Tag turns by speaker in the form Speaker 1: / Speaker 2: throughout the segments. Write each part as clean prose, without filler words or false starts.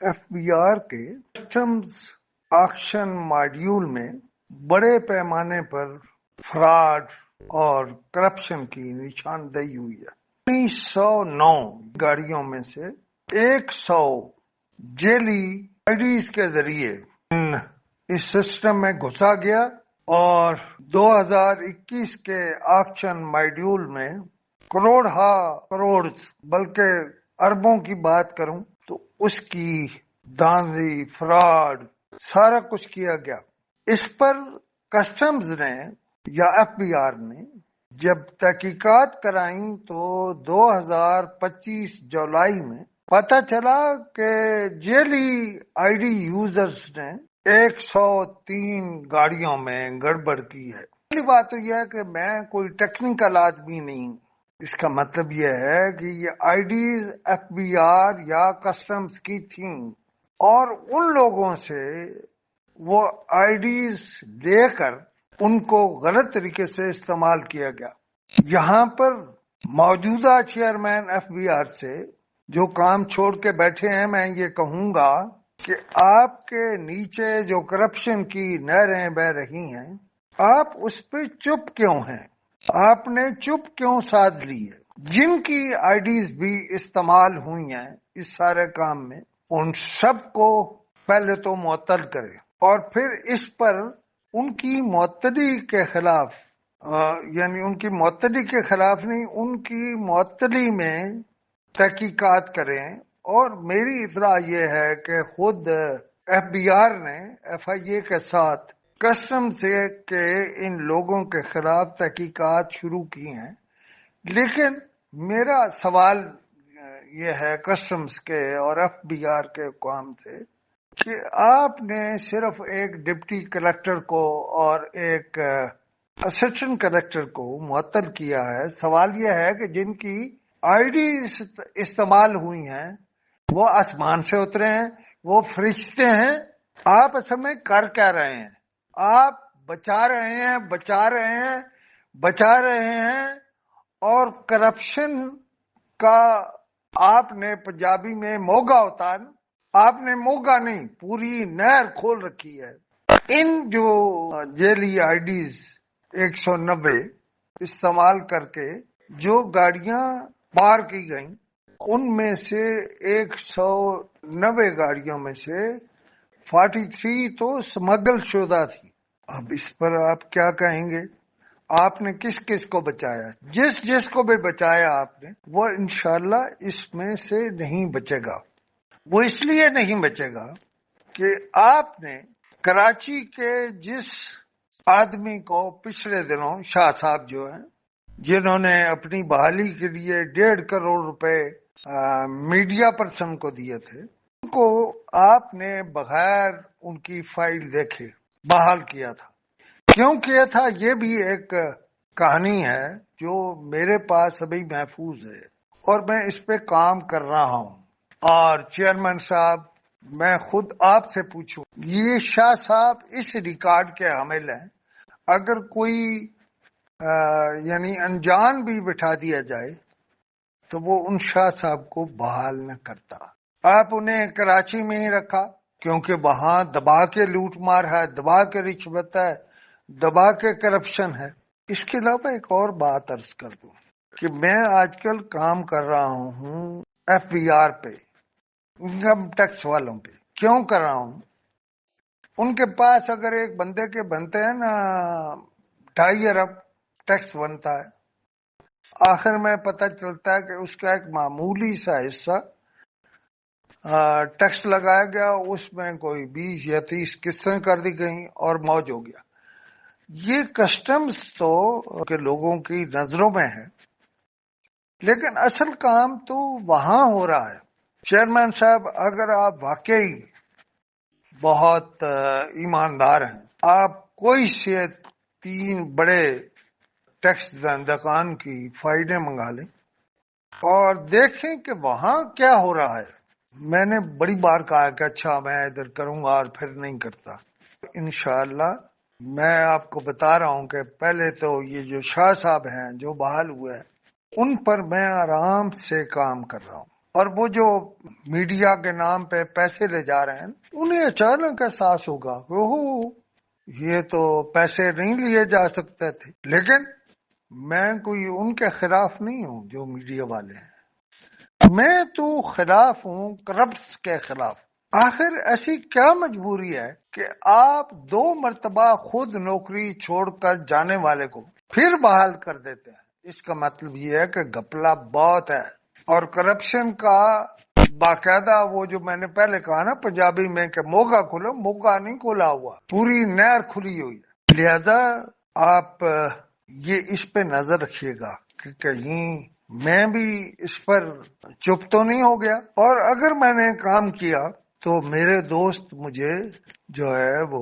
Speaker 1: F B are کے customs auction module میں بڑے پیمانے پر فراڈ اور کرپشن کی نشاندہی ہوئی ہے۔ 1909 گاڑیوں میں سے 100 جیلی آئی ڈیز کے ذریعے اس سسٹم میں گھسا گیا، اور 2021 کے آکشن ماڈیول میں کروڑ بلکہ اربوں کی بات کروں تو اس کی دھاندلی، فراڈ، سارا کچھ کیا گیا۔ اس پر کسٹمز نے یا ایف بی آر نے جب تحقیقات کرائیں تو 2025 جولائی میں پتہ چلا کہ جیلی آئی ڈی یوزرز نے 103 گاڑیوں میں گڑبڑ کی ہے۔ پہلی بات تو یہ ہے کہ میں کوئی ٹیکنیکل آدمی نہیں ہوں۔ اس کا مطلب یہ ہے کہ یہ آئی ڈیز ایف بی آر یا کسٹمز کی تھیں، اور ان لوگوں سے وہ آئی ڈیز لے کر ان کو غلط طریقے سے استعمال کیا گیا۔ یہاں پر موجودہ چیئرمین ایف بی آر سے جو کام چھوڑ کے بیٹھے ہیں، میں یہ کہوں گا کہ آپ کے نیچے جو کرپشن کی نہریں بہ رہی ہیں، آپ اس پہ چپ کیوں ہیں؟ آپ نے چپ کیوں سادھ لی ہے؟ جن کی آئی ڈیز بھی استعمال ہوئی ہیں اس سارے کام میں، ان سب کو پہلے تو معطل کرے، اور پھر اس پر ان کی معطلی کے خلاف یعنی ان کی معطلی کے خلاف نہیں، ان کی معطلی میں تحقیقات کریں۔ اور میری اطلاع یہ ہے کہ خود ایف بی آر نے ایف آئی اے کے ساتھ کسٹم سے کے ان لوگوں کے خلاف تحقیقات شروع کی ہیں، لیکن میرا سوال یہ ہے کسٹمز کے اور ایف بی آر کے حکام سے کہ آپ نے صرف ایک ڈپٹی کلکٹر کو اور ایک اسسٹنٹ کلکٹر کو معطل کیا ہے۔ سوال یہ ہے کہ جن کی آئی ڈی استعمال ہوئی ہیں وہ آسمان سے اترے ہیں، وہ فرشتے ہیں، آپ اصل میں کر کیا رہے ہیں؟ آپ بچا رہے ہیں اور کرپشن کا آپ نے پنجابی میں موگا ہوتا ہے، آپ نے موگا نہیں، پوری نہر کھول رکھی ہے۔ ان جو جیلی آئی ڈیز 190 استعمال کر کے جو گاڑیاں پار کی گئیں، ان میں سے 190 گاڑیوں میں سے 43 تو سمگل شدہ تھی۔ اب اس پر آپ کیا کہیں گے؟ آپ نے کس کس کو بچایا؟ جس کو بھی بچایا آپ نے، وہ انشاءاللہ اس میں سے نہیں بچے گا۔ وہ اس لیے نہیں بچے گا کہ آپ نے کراچی کے جس آدمی کو پچھلے دنوں شاہ صاحب جو ہیں، جنہوں نے اپنی بحالی کے لیے 1.5 کروڑ روپے میڈیا پرسن کو دیے تھے، ان کو آپ نے بغیر ان کی فائل دیکھے بحال کیا تھا۔ کیوں کیا تھا؟ یہ بھی ایک کہانی ہے جو میرے پاس ابھی محفوظ ہے، اور میں اس پہ کام کر رہا ہوں۔ اور چیئرمین صاحب، میں خود آپ سے پوچھوں، یہ شاہ صاحب اس ریکارڈ کے حامل ہیں، اگر کوئی یعنی انجان بھی بٹھا دیا جائے تو وہ ان شاہ صاحب کو بحال نہ کرتا۔ آپ انہیں کراچی میں ہی رکھا کیونکہ وہاں دبا کے لوٹ مار ہے، دبا کے رشوت ہے، دبا کے کرپشن ہے۔ اس کے علاوہ ایک اور بات عرض کر دوں کہ میں آج کل کام کر رہا ہوں ایف بی آر پہ، انکم ٹیکس والوں پہ۔ کیوں کر رہا ہوں؟ ان کے پاس اگر ایک بندے کے بنتے ہیں نا 2.5 ارب ٹیکس بنتا ہے، آخر میں پتہ چلتا ہے کہ اس کا ایک معمولی سا حصہ ٹیکس لگایا گیا، اس میں کوئی 20 یا 30 قسطیں کر دی گئیں اور موج ہو گیا۔ یہ کسٹمز تو کہ لوگوں کی نظروں میں ہے، لیکن اصل کام تو وہاں ہو رہا ہے۔ چیئرمین صاحب، اگر آپ واقعی بہت ایماندار ہیں، آپ کوئی سے 3 بڑے ٹیکس دہندگان کی فائلیں منگا لیں اور دیکھیں کہ وہاں کیا ہو رہا ہے۔ میں نے بڑی بار کہا کہ اچھا میں ادھر کروں گا اور پھر نہیں کرتا۔ انشاءاللہ میں آپ کو بتا رہا ہوں کہ پہلے تو یہ جو شاہ صاحب ہیں جو بحال ہوئے ہیں، ان پر میں آرام سے کام کر رہا ہوں، اور وہ جو میڈیا کے نام پہ پیسے لے جا رہے ہیں انہیں اچانک احساس ہوگا اوہو یہ تو پیسے نہیں لیے جا سکتے تھے. لیکن میں کوئی ان کے خلاف نہیں ہوں جو میڈیا والے ہیں، میں تو خلاف ہوں کرپٹس کے خلاف. آخر ایسی کیا مجبوری ہے کہ آپ 2 مرتبہ خود نوکری چھوڑ کر جانے والے کو پھر بحال کر دیتے ہیں؟ اس کا مطلب یہ ہے کہ گھپلہ بہت ہے. اور کرپشن کا باقاعدہ وہ جو میں نے پہلے کہا نا پنجابی میں کہ موگا کھولو، موگا نہیں کھولا ہوا، پوری نہر کھلی ہوئی ہے. لہذا آپ یہ اس پہ نظر رکھیے گا کہ کہیں میں بھی اس پر چپ تو نہیں ہو گیا. اور اگر میں نے کام کیا تو میرے دوست مجھے جو ہے وہ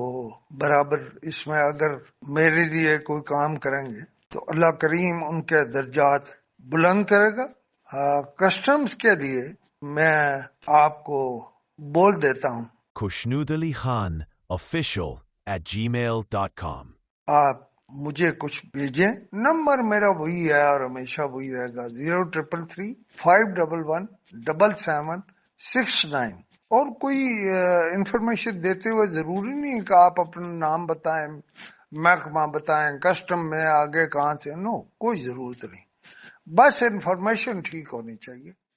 Speaker 1: برابر اس میں اگر میرے لیے کوئی کام کریں گے تو اللہ کریم ان کے درجات بلند کرے گا. کسٹمز کے لیے میں آپ کو بول دیتا ہوں
Speaker 2: Kushnud Ali Khan official@gmail.com.
Speaker 1: آپ مجھے کچھ بھیجیں. نمبر میرا وہی ہے اور ہمیشہ وہی رہے گا 0333-511-7769. اور کوئی انفارمیشن دیتے ہوئے ضروری نہیں کہ آپ اپنا نام بتائیں، محکمہ بتائیں، کسٹم میں آگے کہاں سے، نو کوئی ضرورت نہیں، بس انفارمیشن ٹھیک ہونی چاہیے.